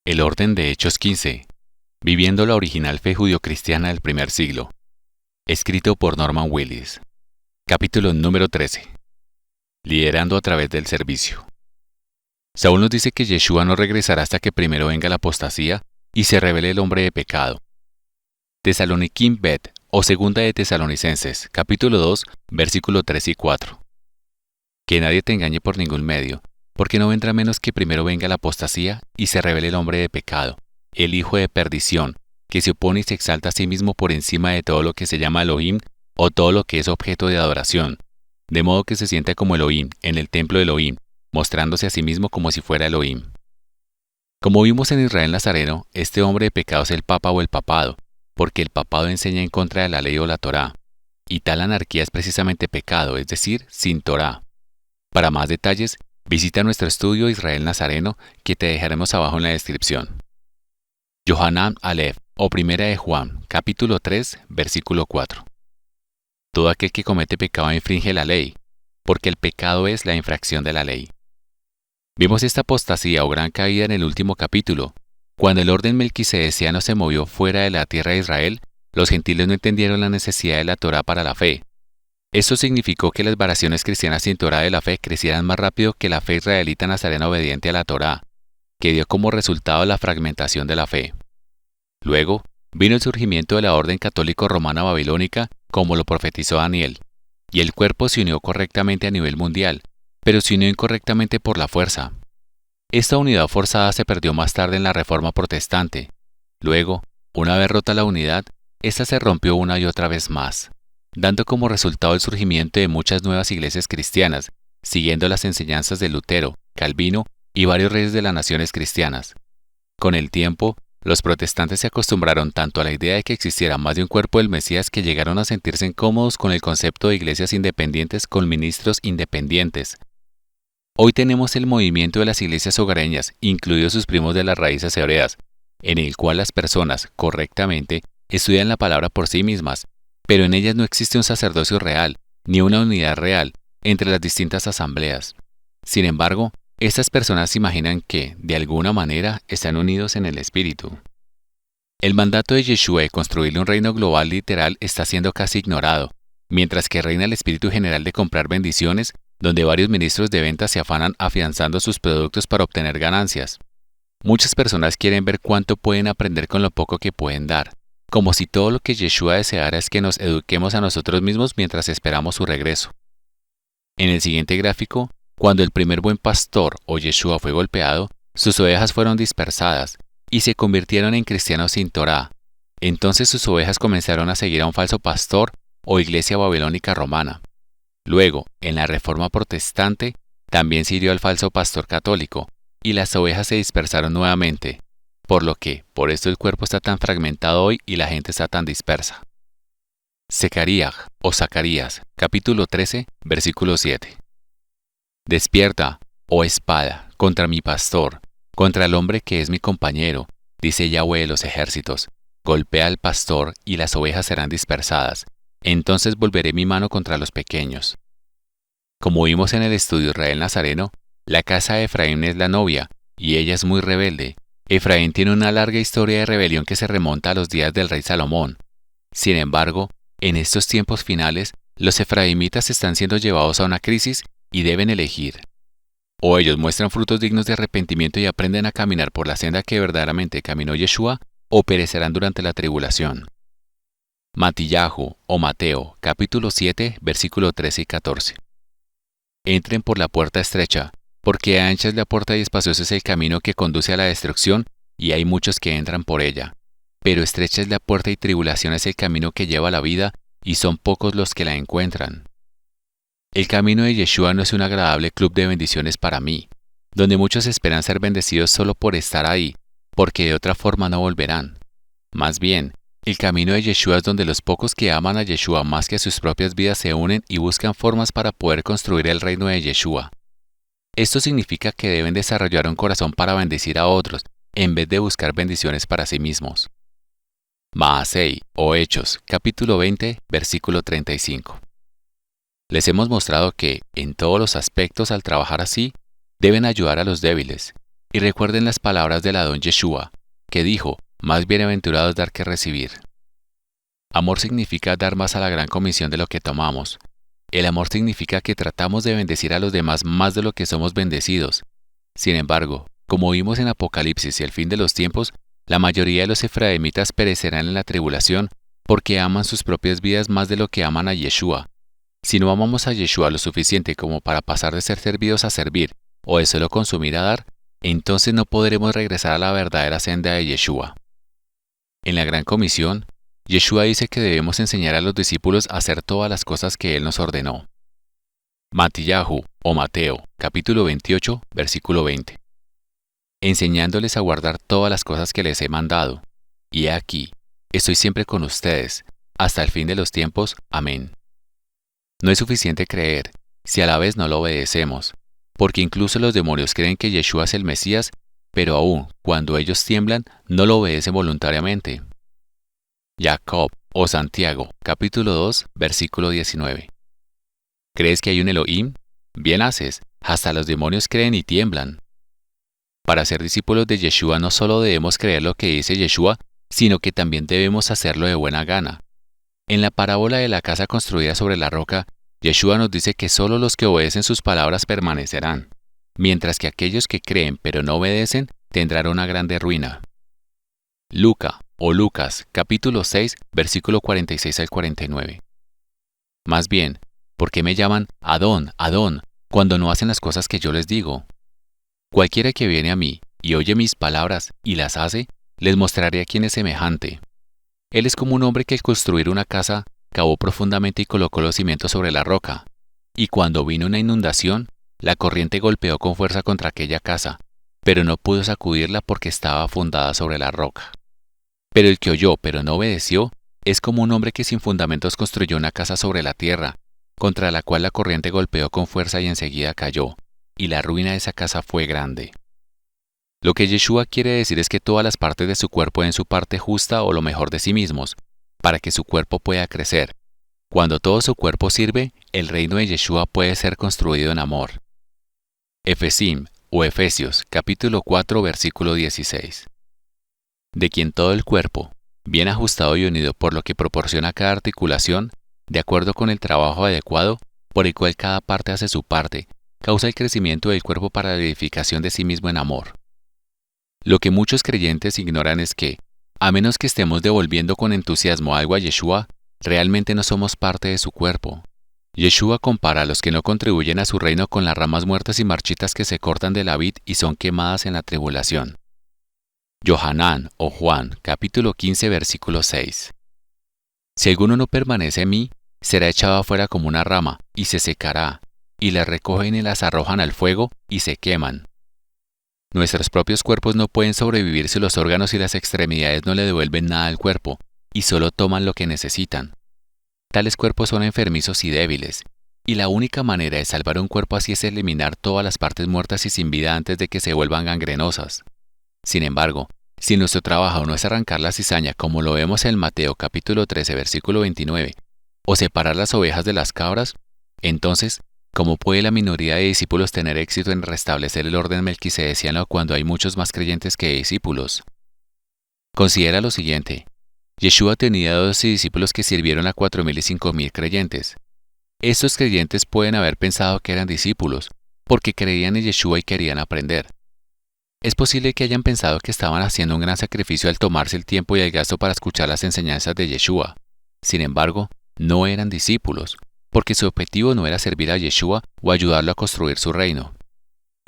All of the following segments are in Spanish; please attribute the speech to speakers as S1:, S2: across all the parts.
S1: El orden de Hechos 15. Viviendo la original fe judio-cristiana del primer siglo. Escrito por Norman Willis. Capítulo número 13. Liderando a través del servicio. Saúl nos dice que Yeshua no regresará hasta que primero venga la apostasía y se revele el hombre de pecado. Tesaloniquim Bet, o Segunda de Tesalonicenses, capítulo 2, versículo 3 y 4. Que nadie te engañe por ningún medio, porque no vendrá menos que primero venga la apostasía y se revele el hombre de pecado, el hijo de perdición, que se opone y se exalta a sí mismo por encima de todo lo que se llama Elohim o todo lo que es objeto de adoración, de modo que se sienta como Elohim en el templo de Elohim, mostrándose a sí mismo como si fuera Elohim. Como vimos en Israel Nazareno, este hombre de pecado es el papa o el papado, porque el papado enseña en contra de la ley o la Torá, y tal anarquía es precisamente pecado, es decir, sin Torá. Para más detalles, visita nuestro estudio Israel Nazareno, que te dejaremos abajo en la descripción. Yohanan Aleph, o Primera de Juan, capítulo 3, versículo 4. Todo aquel que comete pecado infringe la ley, porque el pecado es la infracción de la ley. Vimos esta apostasía o gran caída en el último capítulo. Cuando el orden melquisedeciano se movió fuera de la tierra de Israel, los gentiles no entendieron la necesidad de la Torá para la fe. Esto significó que las variaciones cristianas sin Torá de la fe crecieran más rápido que la fe israelita nazarena obediente a la Torá, que dio como resultado la fragmentación de la fe. Luego, vino el surgimiento de la orden católico-romana babilónica, como lo profetizó Daniel, y el cuerpo se unió correctamente a nivel mundial, pero se unió incorrectamente por la fuerza. Esta unidad forzada se perdió más tarde en la Reforma Protestante. Luego, una vez rota la unidad, esta se rompió una y otra vez más, dando como resultado el surgimiento de muchas nuevas iglesias cristianas, siguiendo las enseñanzas de Lutero, Calvino y varios reyes de las naciones cristianas. Con el tiempo, los protestantes se acostumbraron tanto a la idea de que existiera más de un cuerpo del Mesías que llegaron a sentirse incómodos con el concepto de iglesias independientes con ministros independientes. Hoy tenemos el movimiento de las iglesias hogareñas, incluidos sus primos de las raíces hebreas, en el cual las personas, correctamente, estudian la palabra por sí mismas, pero en ellas no existe un sacerdocio real, ni una unidad real, entre las distintas asambleas. Sin embargo, estas personas se imaginan que, de alguna manera, están unidos en el espíritu. El mandato de Yeshua de construirle un reino global literal está siendo casi ignorado, mientras que reina el espíritu general de comprar bendiciones, donde varios ministros de ventas se afanan afianzando sus productos para obtener ganancias. Muchas personas quieren ver cuánto pueden aprender con lo poco que pueden dar, como si todo lo que Yeshua deseara es que nos eduquemos a nosotros mismos mientras esperamos su regreso. En el siguiente gráfico, cuando el primer buen pastor o Yeshua fue golpeado, sus ovejas fueron dispersadas y se convirtieron en cristianos sin Torá. Entonces sus ovejas comenzaron a seguir a un falso pastor o iglesia babilónica romana. Luego, en la Reforma Protestante, también se hirió al falso pastor católico, y las ovejas se dispersaron nuevamente, por esto el cuerpo está tan fragmentado hoy y la gente está tan dispersa. Zacarías, o Zacarías, capítulo 13, versículo 7. Despierta, oh espada, contra mi pastor, contra el hombre que es mi compañero, dice Yahweh de los ejércitos. Golpea al pastor y las ovejas serán dispersadas. Entonces volveré mi mano contra los pequeños. Como vimos en el estudio Israel Nazareno, la casa de Efraín es la novia, y ella es muy rebelde. Efraín tiene una larga historia de rebelión que se remonta a los días del rey Salomón. Sin embargo, en estos tiempos finales, los efraimitas están siendo llevados a una crisis y deben elegir. O ellos muestran frutos dignos de arrepentimiento y aprenden a caminar por la senda que verdaderamente caminó Yeshua, o perecerán durante la tribulación. Matillahu, o Mateo, capítulo 7, versículo 13 y 14. Entren por la puerta estrecha, porque ancha es la puerta y espacioso es el camino que conduce a la destrucción, y hay muchos que entran por ella. Pero estrecha es la puerta y tribulación es el camino que lleva a la vida, y son pocos los que la encuentran. El camino de Yeshua no es un agradable club de bendiciones para mí, donde muchos esperan ser bendecidos solo por estar ahí, porque de otra forma no volverán. Más bien, el camino de Yeshua es donde los pocos que aman a Yeshua más que a sus propias vidas se unen y buscan formas para poder construir el reino de Yeshua. Esto significa que deben desarrollar un corazón para bendecir a otros, en vez de buscar bendiciones para sí mismos. Maasei o Hechos, capítulo 20, versículo 35. Les hemos mostrado que, en todos los aspectos al trabajar así, deben ayudar a los débiles. Y recuerden las palabras del Adón Yeshua, que dijo, más bienaventurado es dar que recibir. Amor significa dar más a la gran comisión de lo que tomamos. El amor significa que tratamos de bendecir a los demás más de lo que somos bendecidos. Sin embargo, como vimos en Apocalipsis y el fin de los tiempos, la mayoría de los efraimitas perecerán en la tribulación porque aman sus propias vidas más de lo que aman a Yeshua. Si no amamos a Yeshua lo suficiente como para pasar de ser servidos a servir o de solo consumir a dar, entonces no podremos regresar a la verdadera senda de Yeshua. En la Gran Comisión, Yeshua dice que debemos enseñar a los discípulos a hacer todas las cosas que Él nos ordenó. Matillahu o Mateo, capítulo 28, versículo 20. Enseñándoles a guardar todas las cosas que les he mandado. Y he aquí, estoy siempre con ustedes, hasta el fin de los tiempos. Amén. No es suficiente creer, si a la vez no lo obedecemos, porque incluso los demonios creen que Yeshua es el Mesías, pero aún cuando ellos tiemblan, no lo obedecen voluntariamente. Jacob o Santiago, capítulo 2, versículo 19. ¿Crees que hay un Elohim? Bien haces, hasta los demonios creen y tiemblan. Para ser discípulos de Yeshua no solo debemos creer lo que dice Yeshua, sino que también debemos hacerlo de buena gana. En la parábola de la casa construida sobre la roca, Yeshua nos dice que solo los que obedecen sus palabras permanecerán, mientras que aquellos que creen pero no obedecen tendrán una grande ruina. Lucas, capítulo 6, versículo 46 al 49. Más bien, ¿por qué me llaman Adón, Adón, cuando no hacen las cosas que yo les digo? Cualquiera que viene a mí y oye mis palabras y las hace, les mostraré a quién es semejante. Él es como un hombre que al construir una casa, cavó profundamente y colocó los cimientos sobre la roca. Y cuando vino una inundación, la corriente golpeó con fuerza contra aquella casa, pero no pudo sacudirla porque estaba fundada sobre la roca. Pero el que oyó pero no obedeció, es como un hombre que sin fundamentos construyó una casa sobre la tierra, contra la cual la corriente golpeó con fuerza y enseguida cayó, y la ruina de esa casa fue grande. Lo que Yeshua quiere decir es que todas las partes de su cuerpo den su parte justa o lo mejor de sí mismos, para que su cuerpo pueda crecer. Cuando todo su cuerpo sirve, el reino de Yeshua puede ser construido en amor. Efesim o Efesios, capítulo 4, versículo 16. De quien todo el cuerpo, bien ajustado y unido por lo que proporciona cada articulación, de acuerdo con el trabajo adecuado, por el cual cada parte hace su parte, causa el crecimiento del cuerpo para la edificación de sí mismo en amor. Lo que muchos creyentes ignoran es que, a menos que estemos devolviendo con entusiasmo algo a Yeshua, realmente no somos parte de su cuerpo. Yeshua compara a los que no contribuyen a su reino con las ramas muertas y marchitas que se cortan de la vid y son quemadas en la tribulación. Yohanan o Juan, capítulo 15, versículo 6. Si alguno no permanece en mí, será echado afuera como una rama, y se secará, y las recogen y las arrojan al fuego, y se queman. Nuestros propios cuerpos no pueden sobrevivir si los órganos y las extremidades no le devuelven nada al cuerpo, y solo toman lo que necesitan. Tales cuerpos son enfermizos y débiles, y la única manera de salvar un cuerpo así es eliminar todas las partes muertas y sin vida antes de que se vuelvan gangrenosas. Sin embargo, si nuestro trabajo no es arrancar la cizaña como lo vemos en Mateo capítulo 13 versículo 29, o separar las ovejas de las cabras, entonces, ¿cómo puede la minoría de discípulos tener éxito en restablecer el orden melquisedeciano cuando hay muchos más creyentes que discípulos? Considera lo siguiente. Yeshua tenía 12 discípulos que sirvieron a 4.000 y 5.000 creyentes. Estos creyentes pueden haber pensado que eran discípulos, porque creían en Yeshua y querían aprender. Es posible que hayan pensado que estaban haciendo un gran sacrificio al tomarse el tiempo y el gasto para escuchar las enseñanzas de Yeshua. Sin embargo, no eran discípulos, porque su objetivo no era servir a Yeshua o ayudarlo a construir su reino.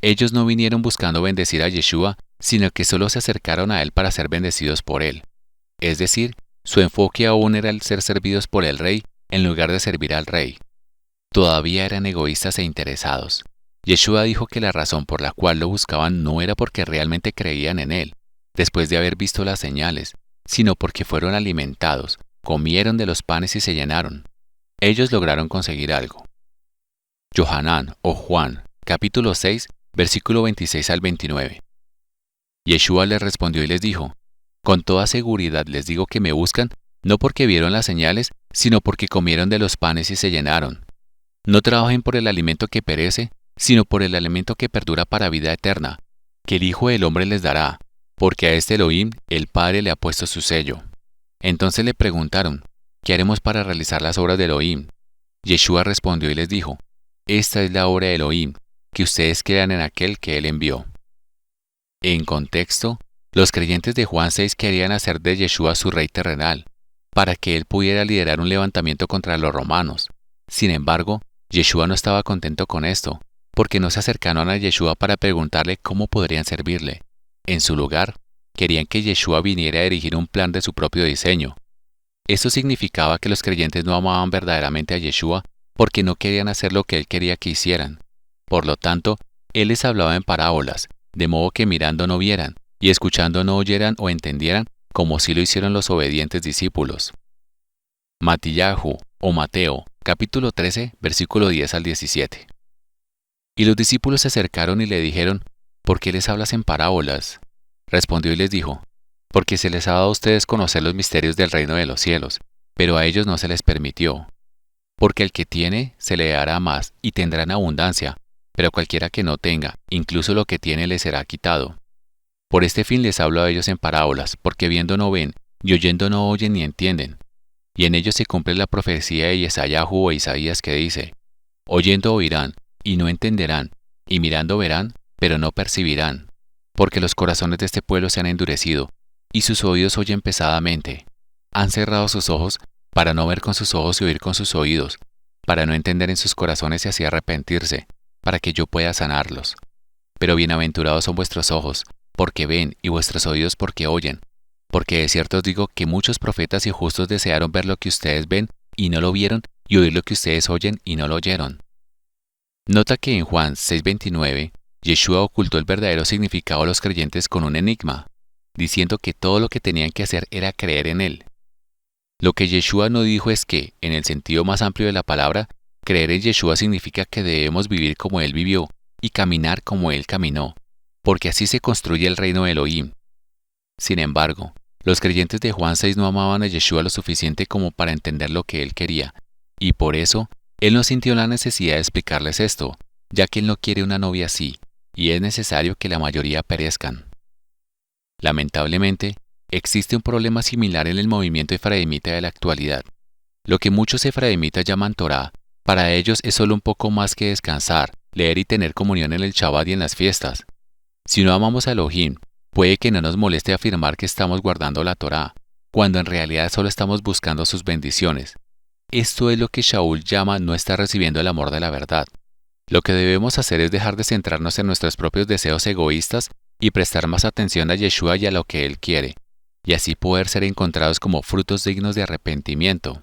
S1: Ellos no vinieron buscando bendecir a Yeshua, sino que solo se acercaron a él para ser bendecidos por él. Es decir, su enfoque aún era el ser servidos por el rey en lugar de servir al rey. Todavía eran egoístas e interesados. Yeshua dijo que la razón por la cual lo buscaban no era porque realmente creían en él, después de haber visto las señales, sino porque fueron alimentados, comieron de los panes y se llenaron. Ellos lograron conseguir algo. Yohanan o Juan, capítulo 6, versículo 26 al 29. Yeshua les respondió y les dijo, Con toda seguridad les digo que me buscan, no porque vieron las señales, sino porque comieron de los panes y se llenaron. No trabajen por el alimento que perece, sino por el alimento que perdura para vida eterna, que el Hijo del Hombre les dará, porque a este Elohim el Padre le ha puesto su sello. Entonces le preguntaron, ¿qué haremos para realizar las obras de Elohim? Yeshua respondió y les dijo, esta es la obra de Elohim, que ustedes crean en aquel que él envió. En contexto, los creyentes de Juan 6 querían hacer de Yeshua su rey terrenal, para que él pudiera liderar un levantamiento contra los romanos. Sin embargo, Yeshua no estaba contento con esto, porque no se acercaron a Yeshua para preguntarle cómo podrían servirle. En su lugar, querían que Yeshua viniera a dirigir un plan de su propio diseño. Esto significaba que los creyentes no amaban verdaderamente a Yeshua porque no querían hacer lo que él quería que hicieran. Por lo tanto, él les hablaba en parábolas, de modo que mirando no vieran, y escuchando no oyeran o entendieran, como sí lo hicieron los obedientes discípulos. Matillahu, o Mateo, capítulo 13, versículo 10 al 17. Y los discípulos se acercaron y le dijeron, ¿por qué les hablas en parábolas? Respondió y les dijo, porque se les ha dado a ustedes conocer los misterios del reino de los cielos, pero a ellos no se les permitió. Porque el que tiene, se le dará más y tendrá en abundancia, pero cualquiera que no tenga, incluso lo que tiene le será quitado. Por este fin les hablo a ellos en parábolas, porque viendo no ven, y oyendo no oyen ni entienden. Y en ellos se cumple la profecía de Yesayahu o Isaías que dice, oyendo oirán, y no entenderán, y mirando verán, pero no percibirán. Porque los corazones de este pueblo se han endurecido, y sus oídos oyen pesadamente. Han cerrado sus ojos, para no ver con sus ojos y oír con sus oídos, para no entender en sus corazones y así arrepentirse, para que yo pueda sanarlos. Pero bienaventurados son vuestros ojos, porque ven, y vuestros oídos porque oyen. Porque de cierto os digo que muchos profetas y justos desearon ver lo que ustedes ven, y no lo vieron, y oír lo que ustedes oyen, y no lo oyeron. Nota que en Juan 6:29, Yeshua ocultó el verdadero significado a los creyentes con un enigma, diciendo que todo lo que tenían que hacer era creer en él. Lo que Yeshua no dijo es que, en el sentido más amplio de la palabra, creer en Yeshua significa que debemos vivir como él vivió y caminar como él caminó, porque así se construye el reino de Elohim. Sin embargo, los creyentes de Juan 6 no amaban a Yeshua lo suficiente como para entender lo que él quería, y por eso, él no sintió la necesidad de explicarles esto, ya que él no quiere una novia así, y es necesario que la mayoría perezcan. Lamentablemente, existe un problema similar en el movimiento efraimita de la actualidad. Lo que muchos efraimitas llaman Torá, para ellos es solo un poco más que descansar, leer y tener comunión en el Shabbat y en las fiestas. Si no amamos a Elohim, puede que no nos moleste afirmar que estamos guardando la Torá, cuando en realidad solo estamos buscando sus bendiciones. Esto es lo que Shaul llama no estar recibiendo el amor de la verdad. Lo que debemos hacer es dejar de centrarnos en nuestros propios deseos egoístas y prestar más atención a Yeshua y a lo que Él quiere, y así poder ser encontrados como frutos dignos de arrepentimiento.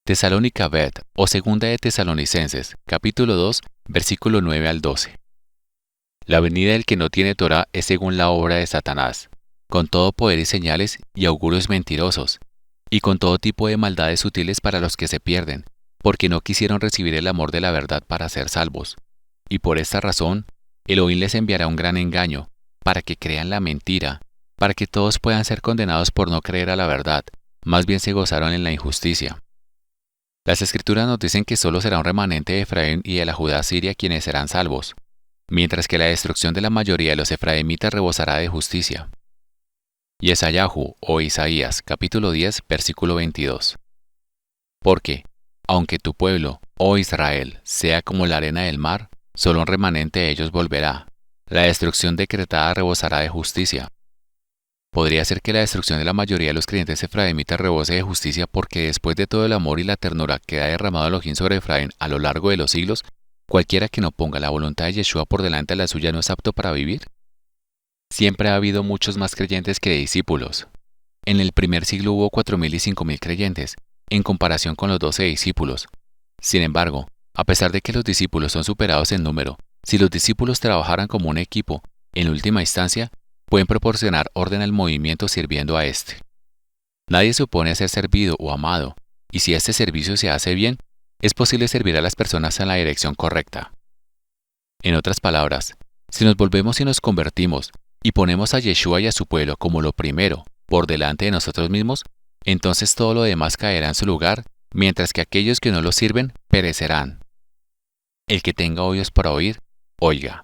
S1: Tesalónica Bet, o Segunda de Tesalonicenses, capítulo 2, versículo 9 al 12. La venida del que no tiene Torá es según la obra de Satanás, con todo poder y señales y augurios mentirosos, y con todo tipo de maldades sutiles para los que se pierden, porque no quisieron recibir el amor de la verdad para ser salvos. Y por esta razón, Elohim les enviará un gran engaño, para que crean la mentira, para que todos puedan ser condenados por no creer a la verdad, más bien se gozaron en la injusticia. Las Escrituras nos dicen que solo será un remanente de Efraín y de la Judá siria quienes serán salvos, mientras que la destrucción de la mayoría de los efraimitas rebosará de justicia. Yesayahu o Isaías, capítulo 10, versículo 22. Porque, aunque tu pueblo, oh Israel, sea como la arena del mar, solo un remanente de ellos volverá. La destrucción decretada rebosará de justicia. Podría ser que la destrucción de la mayoría de los creyentes efraimitas rebose de justicia porque después de todo el amor y la ternura que ha derramado Elohim sobre Efraín a lo largo de los siglos, cualquiera que no ponga la voluntad de Yeshua por delante de la suya no es apto para vivir. Siempre ha habido muchos más creyentes que discípulos. En el primer siglo hubo 4.000 y 5.000 creyentes, en comparación con los 12 discípulos. Sin embargo, a pesar de que los discípulos son superados en número, si los discípulos trabajaran como un equipo, en última instancia, pueden proporcionar orden al movimiento sirviendo a éste. Nadie supone ser servido o amado, y si este servicio se hace bien, es posible servir a las personas en la dirección correcta. En otras palabras, si nos volvemos y nos convertimos, y ponemos a Yeshua y a su pueblo como lo primero, por delante de nosotros mismos, entonces todo lo demás caerá en su lugar, mientras que aquellos que no lo sirven perecerán. El que tenga oídos para oír, oiga.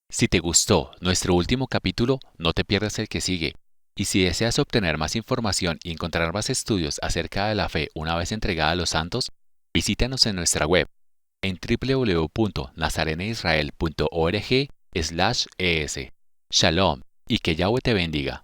S1: Si te gustó nuestro último capítulo, no te pierdas el que sigue. Y si deseas obtener más información y encontrar más estudios acerca de la fe una vez entregada a los santos, visítanos en nuestra web en www.nazareneisrael.org/es. Shalom y que Yahweh te bendiga.